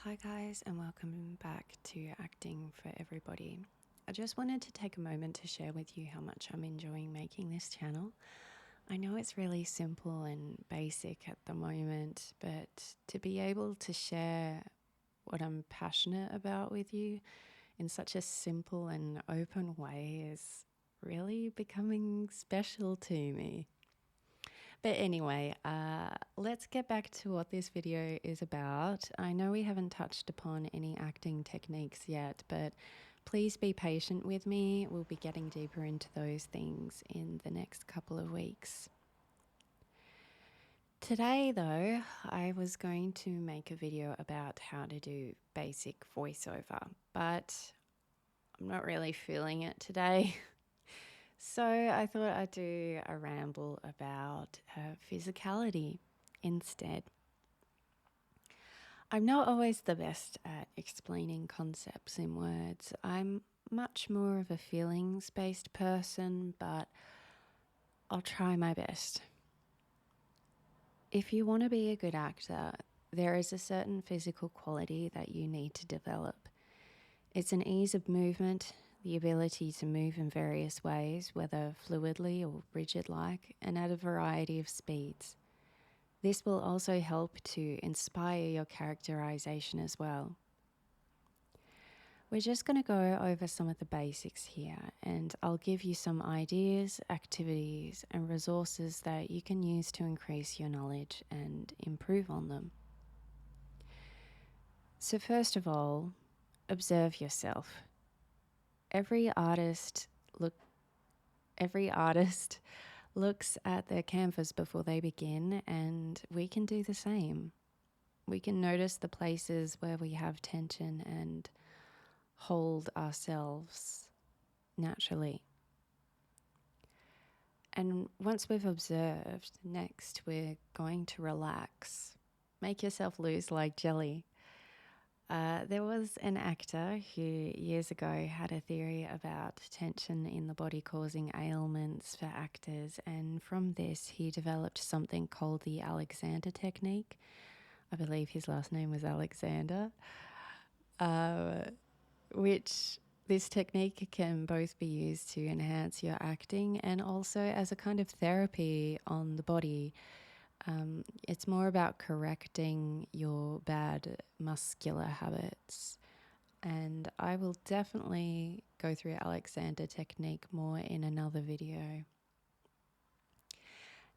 Hi guys, and welcome back to Acting for Everybody. I just wanted to take a moment to share with you how much I'm enjoying making this channel. I know it's really simple and basic at the moment, but to be able to share what I'm passionate about with you in such a simple and open way is really becoming special to me. But anyway, let's get back to what this video is about. I know we haven't touched upon any acting techniques yet, but please be patient with me. We'll be getting deeper into those things in the next couple of weeks. Today, though, I was going to make a video about how to do basic voiceover, but I'm not really feeling it today. So I thought I'd do a ramble about physicality instead. I'm not always the best at explaining concepts in words. I'm much more of a feelings-based person, but I'll try my best. If you want to be a good actor, there is a certain physical quality that you need to develop. It's an ease of movement, the ability to move in various ways, whether fluidly or rigid-like, and at a variety of speeds. This will also help to inspire your characterization as well. We're just going to go over some of the basics here, and I'll give you some ideas, activities, and resources that you can use to increase your knowledge and improve on them. So first of all, observe yourself. Every artist looks at their canvas before they begin, and we can do the same. We can notice the places where we have tension and hold ourselves naturally. And once we've observed, next we're going to relax. Make yourself loose like jelly. There was an actor who years ago had a theory about tension in the body causing ailments for actors, and from this he developed something called the Alexander technique. I believe his last name was Alexander, which this technique can both be used to enhance your acting and also as a kind of therapy on the body. It's more about correcting your bad muscular habits. And I will definitely go through Alexander technique more in another video.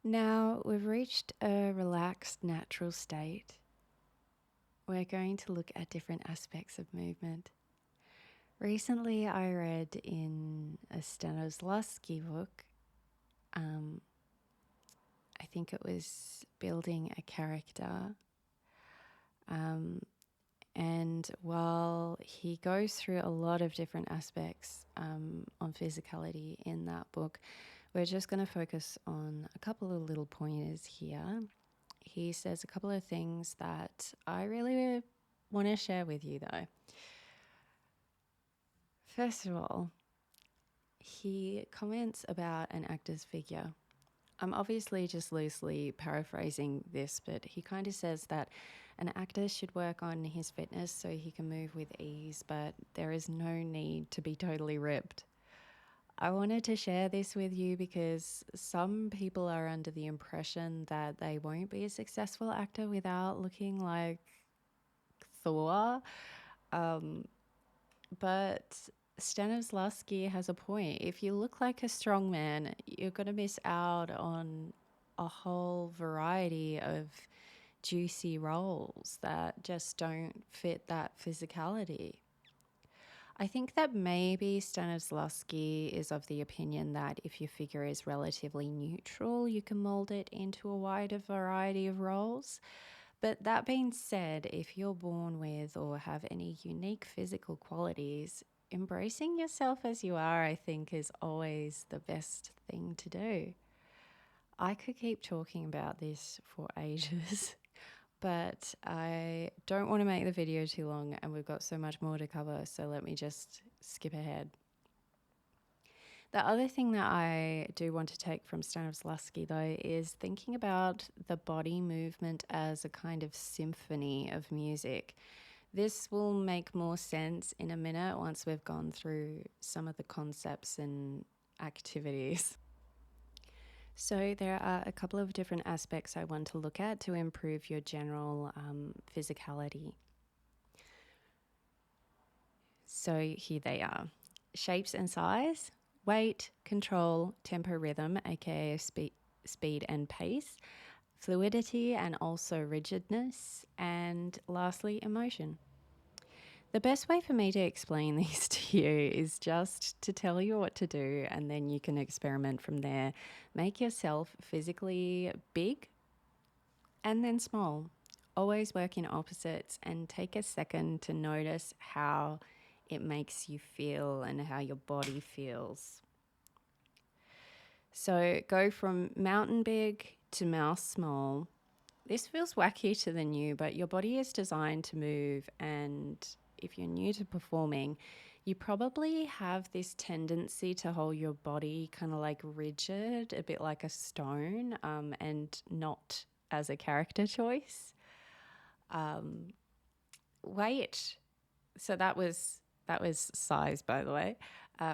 Now we've reached a relaxed, natural state. We're going to look at different aspects of movement. Recently, I read in a Stanislavski book, I think it was Building a Character. And while he goes through a lot of different aspects on physicality in that book, we're just going to focus on a couple of little pointers here. He says a couple of things that I really want to share with you, though. First of all, he comments about an actor's figure. I'm obviously just loosely paraphrasing this, but he kind of says that an actor should work on his fitness so he can move with ease, but there is no need to be totally ripped. I wanted to share this with you because some people are under the impression that they won't be a successful actor without looking like Thor. But Stanislavski has a point. If you look like a strong man, you're going to miss out on a whole variety of juicy roles that just don't fit that physicality. I think that maybe Stanislavski is of the opinion that if your figure is relatively neutral, you can mold it into a wider variety of roles. But that being said, if you're born with or have any unique physical qualities, embracing yourself as you are, I think, is always the best thing to do. I could keep talking about this for ages, but I don't want to make the video too long and we've got so much more to cover, so let me just skip ahead. The other thing that I do want to take from Stanislavski, though, is thinking about the body movement as a kind of symphony of music. This will make more sense in a minute once we've gone through some of the concepts and activities. So, there are a couple of different aspects I want to look at to improve your general physicality. So, here they are: shapes and size, weight, control, tempo rhythm, aka speed and pace, fluidity and also rigidness, and lastly, emotion. The best way for me to explain these to you is just to tell you what to do, and then you can experiment from there. Make yourself physically big and then small. Always work in opposites and take a second to notice how it makes you feel and how your body feels. So go from mountain big to mouse small. This feels wacky to the new, but your body is designed to move. And if you're new to performing, you probably have this tendency to hold your body kind of like rigid, a bit like a stone, and not as a character choice. Weight. So that was size, by the way.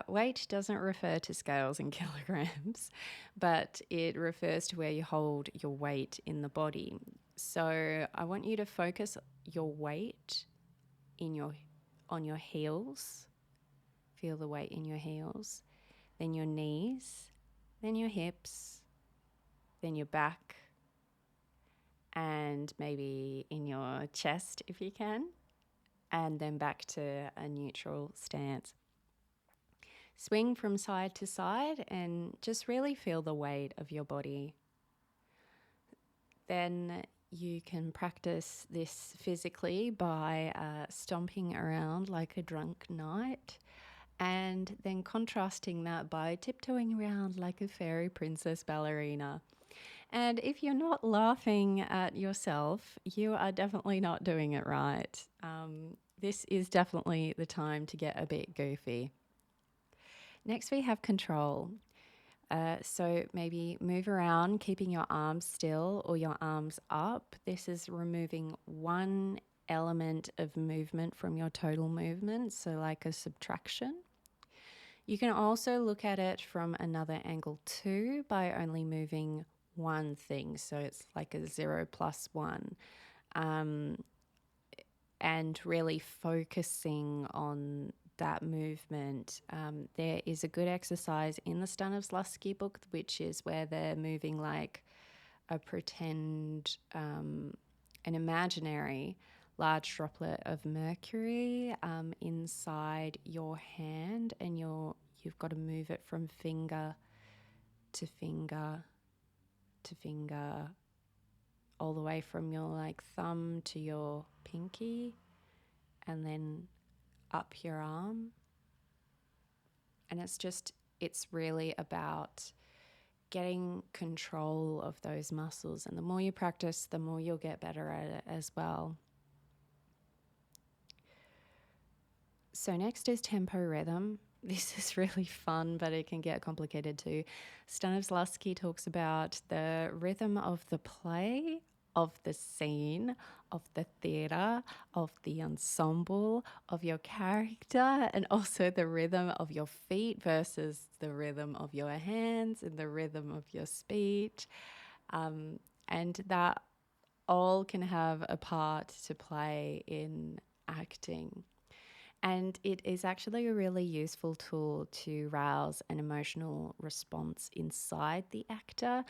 Weight doesn't refer to scales and kilograms, but it refers to where you hold your weight in the body. So I want you to focus your weight in your on your heels. Feel the weight in your heels, then your knees, then your hips, then your back, and maybe in your chest if you can, and then back to a neutral stance. Swing from side to side and just really feel the weight of your body. Then you can practice this physically by stomping around like a drunk knight, and then contrasting that by tiptoeing around like a fairy princess ballerina. And if you're not laughing at yourself, you are definitely not doing it right. This is definitely the time to get a bit goofy. Next, we have control. So maybe move around, keeping your arms still or your arms up. This is removing one element of movement from your total movement, so like a subtraction. You can also look at it from another angle too by only moving one thing. So it's like a 0 plus 1. And really focusing on that movement. There is a good exercise in the Stanislavski book, which is where they're moving like a pretend, an imaginary large droplet of mercury inside your hand, and you've got to move it from finger to finger to finger, all the way from your like thumb to your pinky, and then up your arm. And it's really about getting control of those muscles. And the more you practice, the more you'll get better at it as well. So next is tempo rhythm. This is really fun, but it can get complicated too. Stanislavski talks about the rhythm of the play, of the scene, of the theatre, of the ensemble, of your character, and also the rhythm of your feet versus the rhythm of your hands and the rhythm of your speech. And that all can have a part to play in acting. And it is actually a really useful tool to rouse an emotional response inside the actor.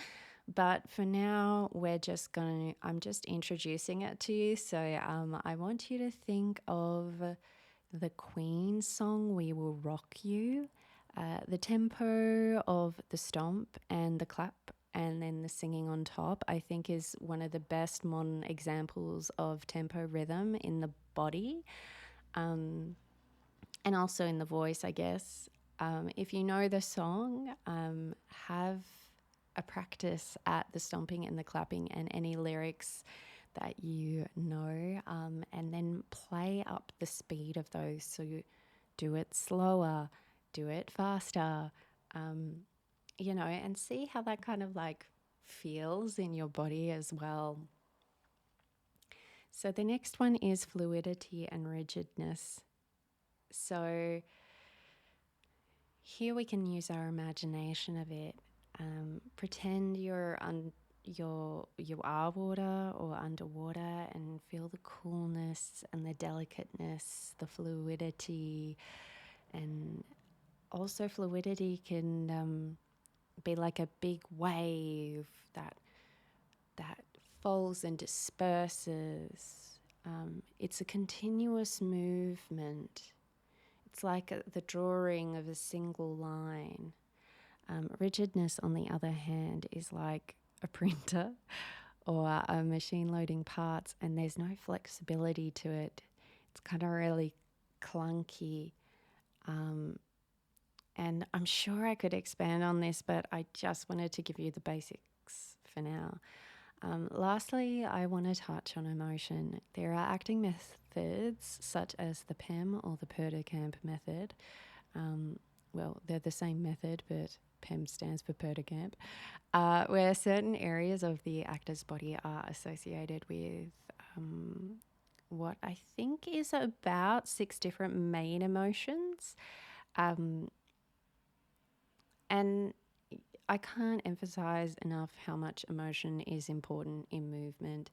But for now, I'm just introducing it to you. So I want you to think of the Queen song, We Will Rock You, the tempo of the stomp and the clap, and then the singing on top, I think is one of the best modern examples of tempo rhythm in the body. And also in the voice, I guess. If you know the song, have a practice at the stomping and the clapping and any lyrics that you know, and then play up the speed of those. So you do it slower, do it faster, and see how that kind of like feels in your body as well. So the next one is fluidity and rigidness. So here we can use our imagination a bit. Pretend you are water or underwater, and feel the coolness and the delicateness, the fluidity, and also fluidity can be like a big wave that falls and disperses. It's a continuous movement. It's like the drawing of a single line. Rigidness, on the other hand, is like a printer or a machine loading parts, and there's no flexibility to it. It's kind of really clunky. And I'm sure I could expand on this, but I just wanted to give you the basics for now. Lastly, I want to touch on emotion. There are acting methods such as the PEM or the Perderkamp method. Well, they're the same method, but PEM stands for Perderkamp, where certain areas of the actor's body are associated with what I think is about 6 different main emotions. And I can't emphasize enough how much emotion is important in movement.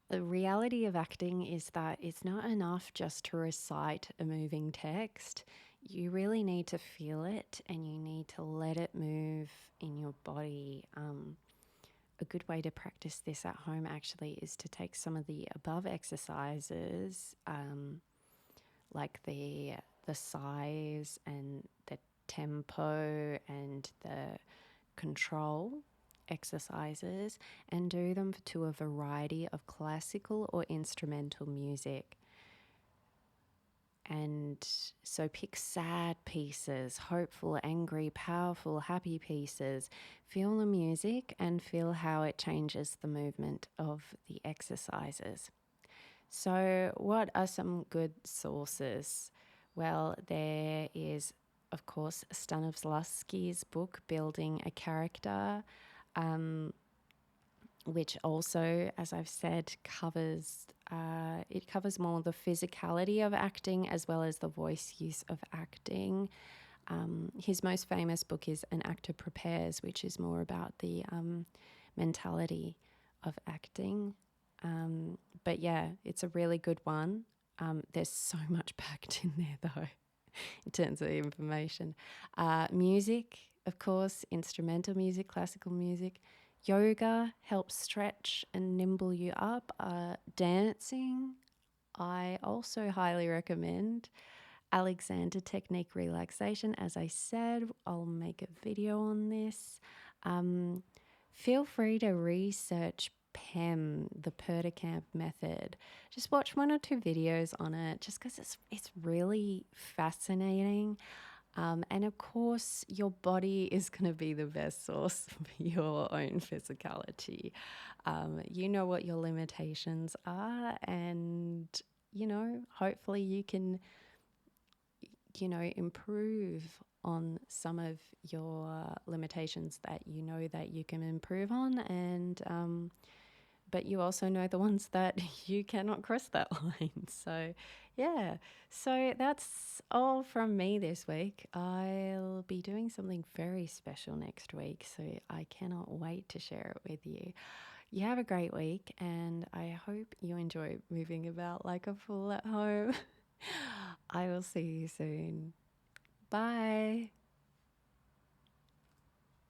The reality of acting is that it's not enough just to recite a moving text. You really need to feel it and you need to let it move in your body. A good way to practice this at home actually is to take some of the above exercises, like the size and the tempo and the control exercises, and do them to a variety of classical or instrumental music. And so pick sad pieces, hopeful, angry, powerful, happy pieces. Feel the music and feel how it changes the movement of the exercises. So, what are some good sources? Well, there is, of course, Stanislavski's book, Building a Character, which also, as I've said, covers more the physicality of acting as well as the voice use of acting. His most famous book is An Actor Prepares, which is more about the mentality of acting. But yeah, it's a really good one. There's so much packed in there, though, in terms of information. Music, of course, instrumental music, classical music. Yoga helps stretch and nimble you up. Dancing, I also highly recommend. Alexander Technique Relaxation, as I said, I'll make a video on this. Feel free to research PEM, the Perderkamp method. Just watch 1 or 2 videos on it, just because it's really fascinating. And of course, your body is going to be the best source for your own physicality. You know what your limitations are, and hopefully you can improve on some of your limitations that you know that you can improve on, and but you also know the ones that you cannot cross that line. So yeah, so that's all from me this week. I'll be doing something very special next week, so I cannot wait to share it with you. You have a great week, and I hope you enjoy moving about like a fool at home. I will see you soon. Bye.